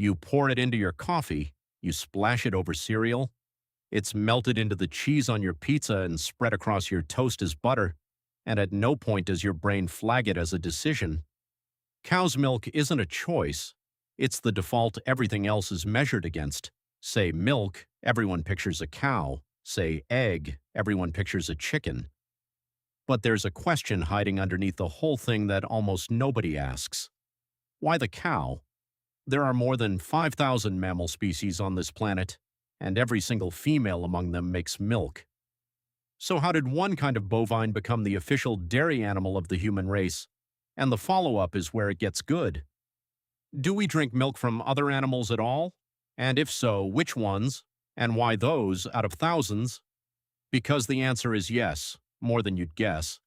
You pour it into your coffee, you splash it over cereal, it's melted into the cheese on your pizza and spread across your toast as butter, and at no point does your brain flag it as a decision. Cow's milk isn't a choice. It's the default everything else is measured against. Say milk, everyone pictures a cow. Say egg, everyone pictures a chicken. But there's a question hiding underneath the whole thing that almost nobody asks. Why the cow? There are more than 5,000 mammal species on this planet, and every single female among them makes milk. So how did one kind of bovine become the official dairy animal of the human race? And the follow-up is where it gets good. Do we drink milk from other animals at all? And if so, which ones? And why those out of thousands? Because the answer is yes, more than you'd guess.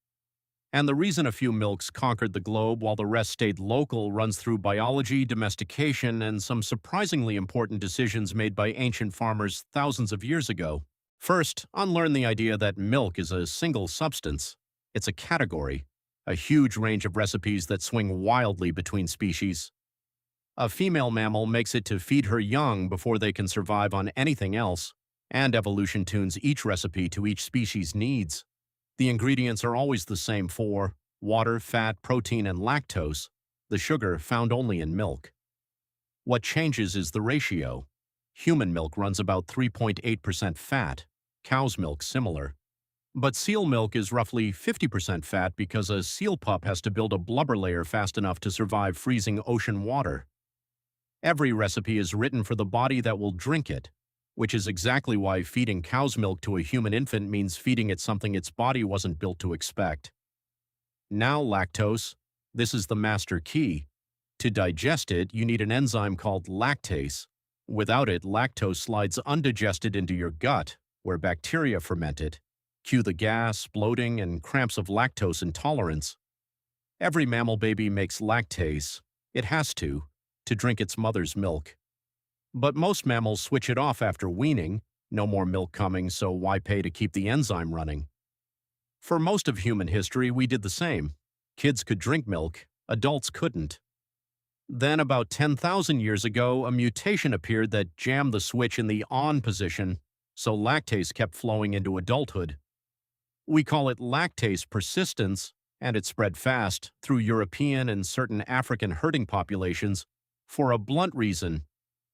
And the reason a few milks conquered the globe while the rest stayed local runs through biology, domestication, and some surprisingly important decisions made by ancient farmers thousands of years ago. First, unlearn the idea that milk is a single substance. It's a category, a huge range of recipes that swing wildly between species. A female mammal makes it to feed her young before they can survive on anything else, and evolution tunes each recipe to each species' needs. The ingredients are always the same for water, fat, protein, and lactose, the sugar found only in milk. What changes is the ratio. Human milk runs about 3.8% fat, cow's milk similar. But seal milk is roughly 50% fat because a seal pup has to build a blubber layer fast enough to survive freezing ocean water. Every recipe is written for the body that will drink it, which is exactly why feeding cow's milk to a human infant means feeding it something its body wasn't built to expect. Now lactose, this is the master key. To digest it, you need an enzyme called lactase. Without it, lactose slides undigested into your gut, where bacteria ferment it. Cue the gas, bloating, and cramps of lactose intolerance. Every mammal baby makes lactase. It has to drink its mother's milk. But most mammals switch it off after weaning. No more milk coming, so why pay to keep the enzyme running? For most of human history, we did the same. Kids could drink milk, adults couldn't. Then, about 10,000 years ago, a mutation appeared that jammed the switch in the on position, so lactase kept flowing into adulthood. We call it lactase persistence, and it spread fast through European and certain African herding populations for a blunt reason.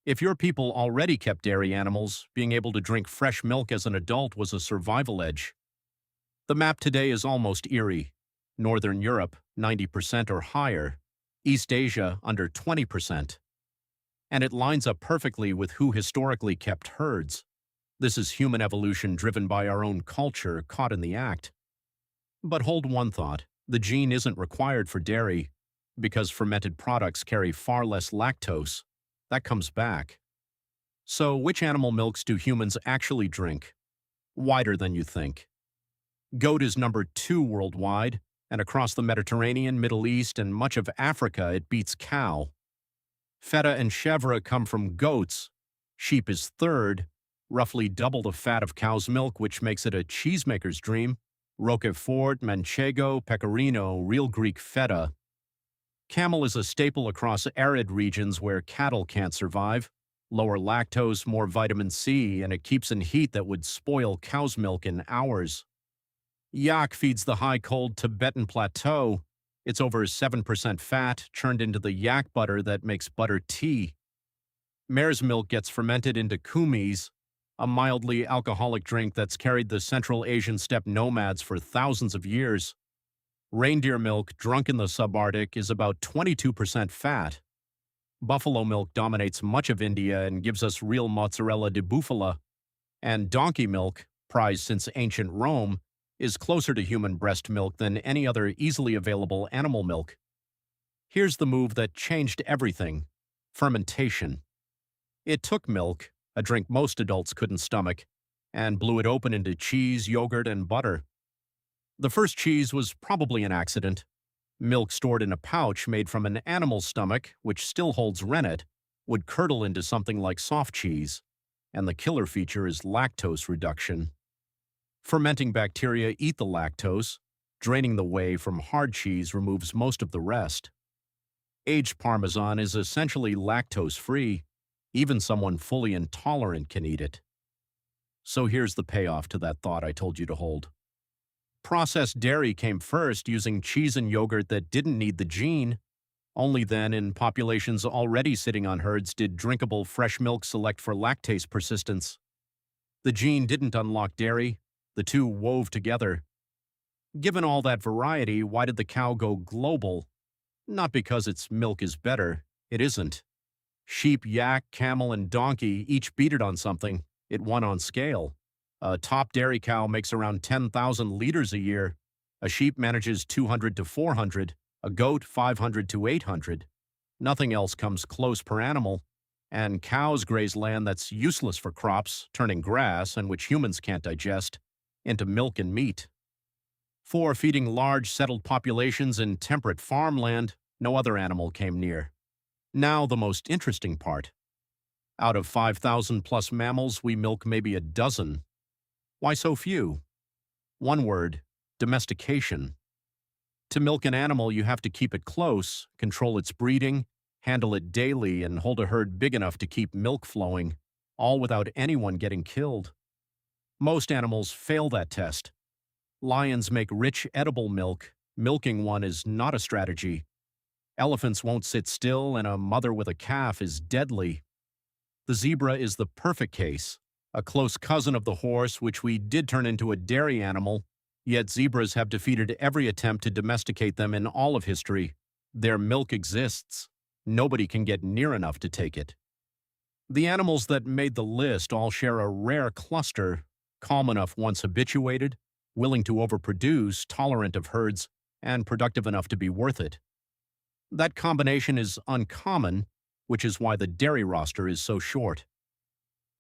If your people already kept dairy animals, being able to drink fresh milk as an adult was a survival edge. The map today is almost eerie. Northern Europe, 90% or higher. East Asia, under 20%. And it lines up perfectly with who historically kept herds. This is human evolution driven by our own culture caught in the act. But hold one thought. The gene isn't required for dairy because fermented products carry far less lactose. That comes back. So which animal milks do humans actually drink? Wider than you think. Goat is number 2 worldwide, and across the Mediterranean, Middle East, and much of Africa it beats cow. Feta and chèvre come from goats. Sheep is 3rd, roughly double the fat of cow's milk, which makes it a cheesemaker's dream. Roquefort, Manchego, Pecorino, real Greek feta. Camel is a staple across arid regions where cattle can't survive. Lower lactose, more vitamin C, and it keeps in heat that would spoil cow's milk in hours. Yak feeds the high-cold Tibetan plateau. It's over 7% fat, churned into the yak butter that makes butter tea. Mare's milk gets fermented into kumis, a mildly alcoholic drink that's carried the Central Asian steppe nomads for thousands of years. Reindeer milk, drunk in the subarctic, is about 22% fat. Buffalo milk dominates much of India and gives us real mozzarella di bufala. And donkey milk, prized since ancient Rome, is closer to human breast milk than any other easily available animal milk. Here's the move that changed everything: fermentation. It took milk, a drink most adults couldn't stomach, and blew it open into cheese, yogurt, and butter. The first cheese was probably an accident. Milk stored in a pouch made from an animal's stomach, which still holds rennet, would curdle into something like soft cheese, and the killer feature is lactose reduction. Fermenting bacteria eat the lactose. Draining the whey from hard cheese removes most of the rest. Aged Parmesan is essentially lactose-free. Even someone fully intolerant can eat it. So here's the payoff to that thought I told you to hold. Processed dairy came first using cheese and yogurt that didn't need the gene. Only then, in populations already sitting on herds, did drinkable fresh milk select for lactase persistence. The gene didn't unlock dairy, the two wove together. Given all that variety, why did the cow go global? Not because its milk is better, it isn't. Sheep, yak, camel, and donkey each beat it on something. It won on scale. A top dairy cow makes around 10,000 liters a year. A sheep manages 200 to 400. A goat 500 to 800. Nothing else comes close per animal. And cows graze land that's useless for crops, turning grass, and which humans can't digest, into milk and meat. For feeding large settled populations in temperate farmland, no other animal came near. Now the most interesting part. Out of 5,000 plus mammals, we milk maybe a dozen. Why so few? One word: domestication. To milk an animal, you have to keep it close, control its breeding, handle it daily, and hold a herd big enough to keep milk flowing, all without anyone getting killed. Most animals fail that test. Lions make rich, edible milk. Milking one is not a strategy. Elephants won't sit still, and a mother with a calf is deadly. The zebra is the perfect case, a close cousin of the horse, which we did turn into a dairy animal, yet zebras have defeated every attempt to domesticate them in all of history. Their milk exists. Nobody can get near enough to take it. The animals that made the list all share a rare cluster: calm enough once habituated, willing to overproduce, tolerant of herds, and productive enough to be worth it. That combination is uncommon, which is why the dairy roster is so short.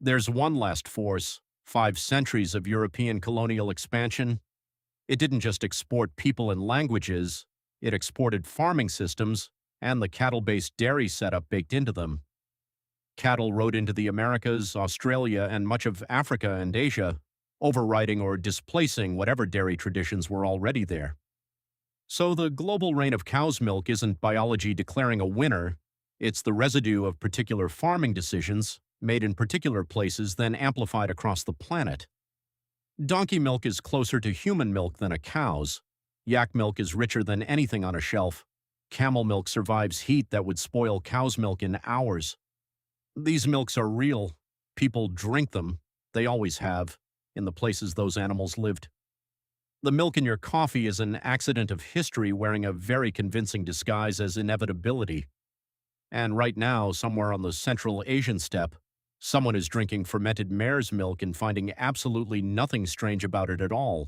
There's one last force: 5 centuries of European colonial expansion. It didn't just export people and languages, it exported farming systems and the cattle-based dairy setup baked into them. Cattle rode into the Americas, Australia, and much of Africa and Asia, overriding or displacing whatever dairy traditions were already there. So the global reign of cow's milk isn't biology declaring a winner, it's the residue of particular farming decisions, made in particular places, then amplified across the planet. Donkey milk is closer to human milk than a cow's. Yak milk is richer than anything on a shelf. Camel milk survives heat that would spoil cow's milk in hours. These milks are real. People drink them. They always have, in the places those animals lived. The milk in your coffee is an accident of history wearing a very convincing disguise as inevitability. And right now, somewhere on the Central Asian steppe, someone is drinking fermented mare's milk and finding absolutely nothing strange about it at all.